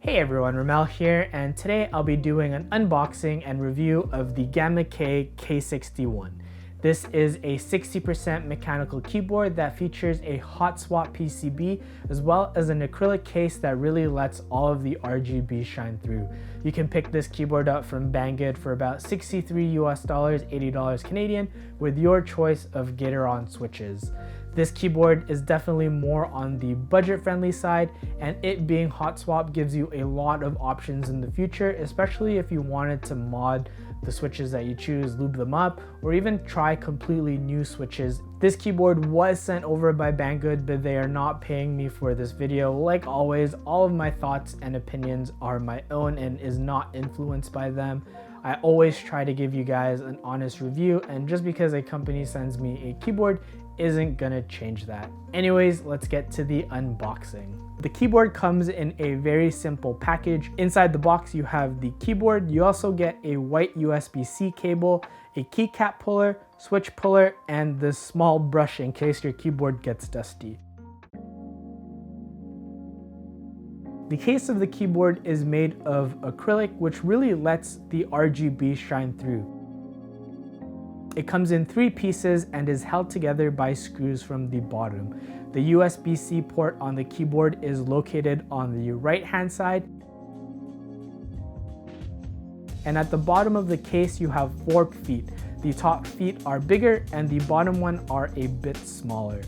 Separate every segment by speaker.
Speaker 1: Hey everyone, Ramel here, and today I'll be doing an unboxing and review of the GamaKay K61. This is a 60% mechanical keyboard that features a Hotswap PCB as well as an acrylic case that really lets all of the RGB shine through. You can pick this keyboard up from Banggood for about $63 US, $80 Canadian with your choice of Gateron switches. This keyboard is definitely more on the budget-friendly side, and it being Hotswap gives you a lot of options in the future, especially if you wanted to mod the switches that you choose, lube them up, or even try completely new switches. This keyboard was sent over by Banggood, but they are not paying me for this video. Like always, all of my thoughts and opinions are my own and is not influenced by them. I always try to give you guys an honest review, and just because a company sends me a keyboard isn't gonna change that. Anyways, let's get to the unboxing. The keyboard comes in a very simple package. Inside the box, you have the keyboard. You also get a white USB-C cable, a keycap puller, switch puller, and this small brush in case your keyboard gets dusty. The case of the keyboard is made of acrylic, which really lets the RGB shine through. It comes in 3 pieces and is held together by screws from the bottom. The USB-C port on the keyboard is located on the right-hand side. And at the bottom of the case, you have 4 feet. The top feet are bigger and the bottom one are a bit smaller.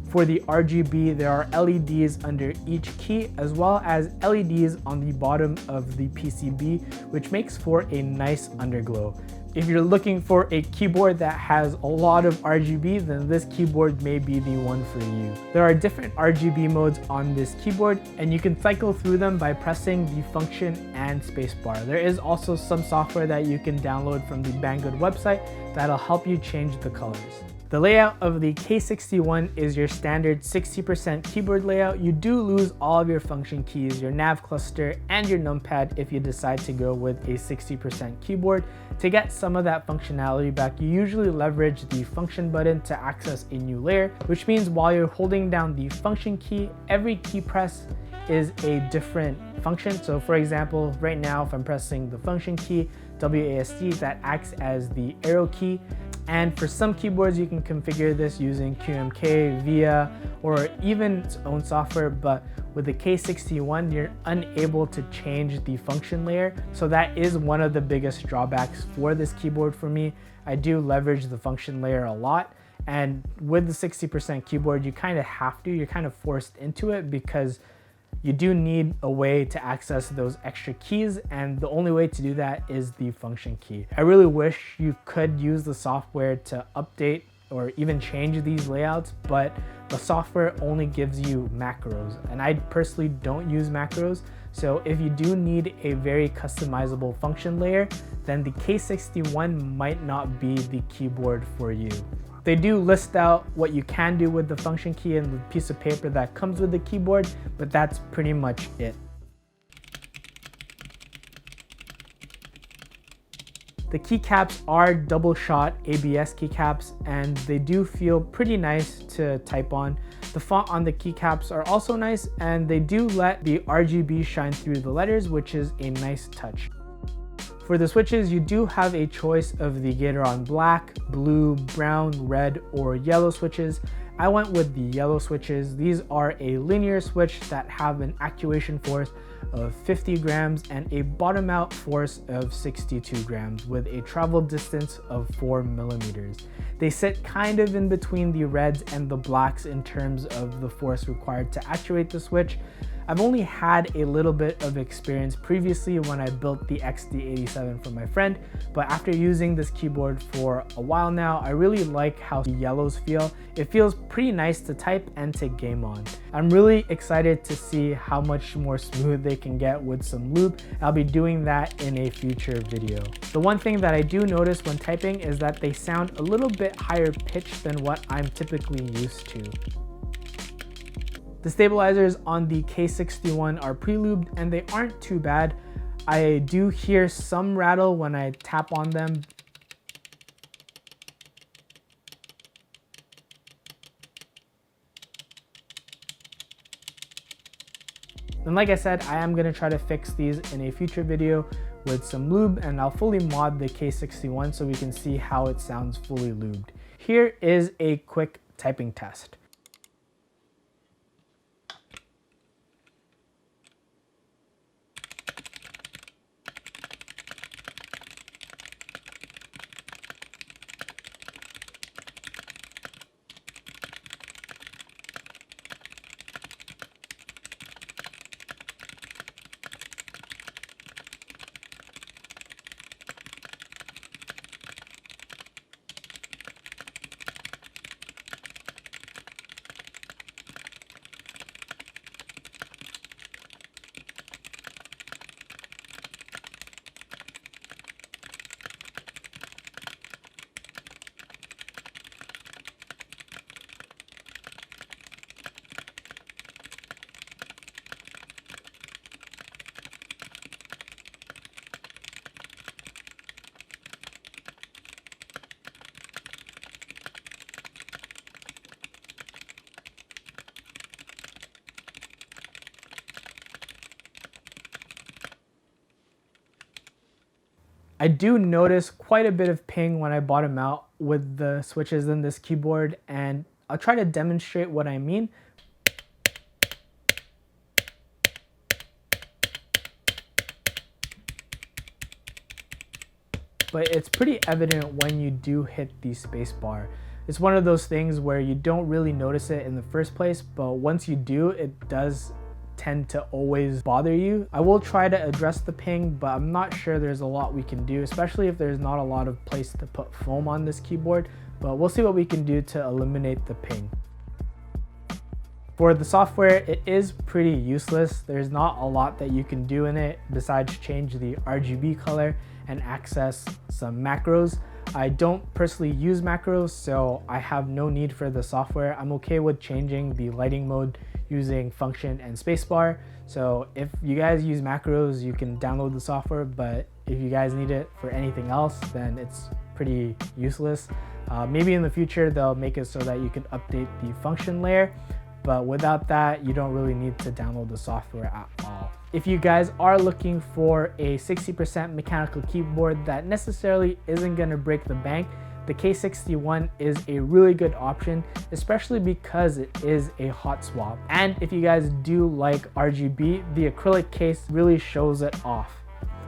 Speaker 1: For the RGB, there are LEDs under each key as well as LEDs on the bottom of the PCB, which makes for a nice underglow. If you're looking for a keyboard that has a lot of RGB, then this keyboard may be the one for you. There are different RGB modes on this keyboard, and you can cycle through them by pressing the function and spacebar. There is also some software that you can download from the Banggood website that'll help you change the colors. The layout of the K61 is your standard 60% keyboard layout. You do lose all of your function keys, your nav cluster, and your numpad if you decide to go with a 60% keyboard. To get some of that functionality back, you usually leverage the function button to access a new layer, which means while you're holding down the function key, every key press is a different function. So for example, right now, if I'm pressing the function key, WASD, that acts as the arrow key. And for some keyboards, you can configure this using QMK, VIA, or even its own software, but with the K61, you're unable to change the function layer. So that is one of the biggest drawbacks for this keyboard for me. I do leverage the function layer a lot. And with the 60% keyboard, you kind of have to, you're kind of forced into it because you do need a way to access those extra keys, and the only way to do that is the function key. I really wish you could use the software to update or even change these layouts, but the software only gives you macros, and I personally don't use macros. So if you do need a very customizable function layer, then the K61 might not be the keyboard for you. They do list out what you can do with the function key and the piece of paper that comes with the keyboard, but that's pretty much it. The keycaps are double shot ABS keycaps, and they do feel pretty nice to type on. The font on the keycaps are also nice, and they do let the RGB shine through the letters, which is a nice touch. For the switches, you do have a choice of the Gateron black, blue, brown, red, or yellow switches. I went with the yellow switches. These are a linear switch that have an actuation force of 50 grams and a bottom out force of 62 grams with a travel distance of 4 millimeters. They sit kind of in between the reds and the blacks in terms of the force required to actuate the switch. I've only had a little bit of experience previously when I built the XD87 for my friend, but after using this keyboard for a while now, I really like how the yellows feel. It feels pretty nice to type and to game on. I'm really excited to see how much more smooth they can get with some lube. I'll be doing that in a future video. The one thing that I do notice when typing is that they sound a little bit higher pitched than what I'm typically used to. The stabilizers on the K61 are pre-lubed and they aren't too bad. I do hear some rattle when I tap on them. And like I said, I am gonna try to fix these in a future video with some lube, and I'll fully mod the K61 so we can see how it sounds fully lubed. Here is a quick typing test. I do notice quite a bit of ping when I bottom out with the switches in this keyboard, and I'll try to demonstrate what I mean. But it's pretty evident when you do hit the space bar. It's one of those things where you don't really notice it in the first place, but once you do, it does tend to always bother you. I will try to address the ping, but I'm not sure there's a lot we can do, especially if there's not a lot of place to put foam on this keyboard, but we'll see what we can do to eliminate the ping. For the software, it is pretty useless. There's not a lot that you can do in it besides change the RGB color and access some macros. I don't personally use macros, so I have no need for the software. I'm okay with changing the lighting mode using function and spacebar. So if you guys use macros, you can download the software, but if you guys need it for anything else, then it's pretty useless. Maybe in the future, they'll make it so that you can update the function layer, but without that, you don't really need to download the software at all. If you guys are looking for a 60% mechanical keyboard that necessarily isn't gonna break the bank, the K61 is a really good option, especially because it is a hot swap. And if you guys do like RGB, the acrylic case really shows it off.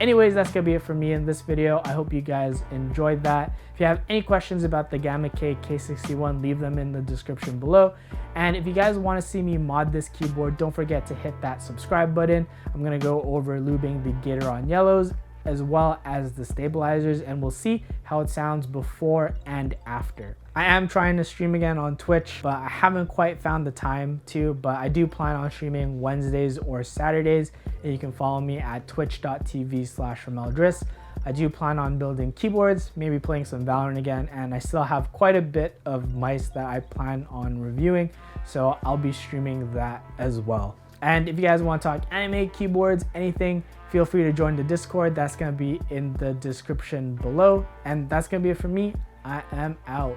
Speaker 1: Anyways, that's gonna be it for me in this video. I hope you guys enjoyed that. If you have any questions about the GamaKay K61, leave them in the description below. And if you guys want to see me mod this keyboard, don't forget to hit that subscribe button. I'm gonna go over lubing the Gateron yellows as well as the stabilizers, and we'll see how it sounds before and after. I am trying to stream again on Twitch, but I haven't quite found the time to, but I do plan on streaming Wednesdays or Saturdays, and you can follow me at twitch.tv/RamelDriss. I do plan on building keyboards, maybe playing some Valorant again, and I still have quite a bit of mice that I plan on reviewing, so I'll be streaming that as well. And if you guys want to talk anime, keyboards, anything, feel free to join the Discord. That's going to be in the description below. And that's going to be it for me. I am out.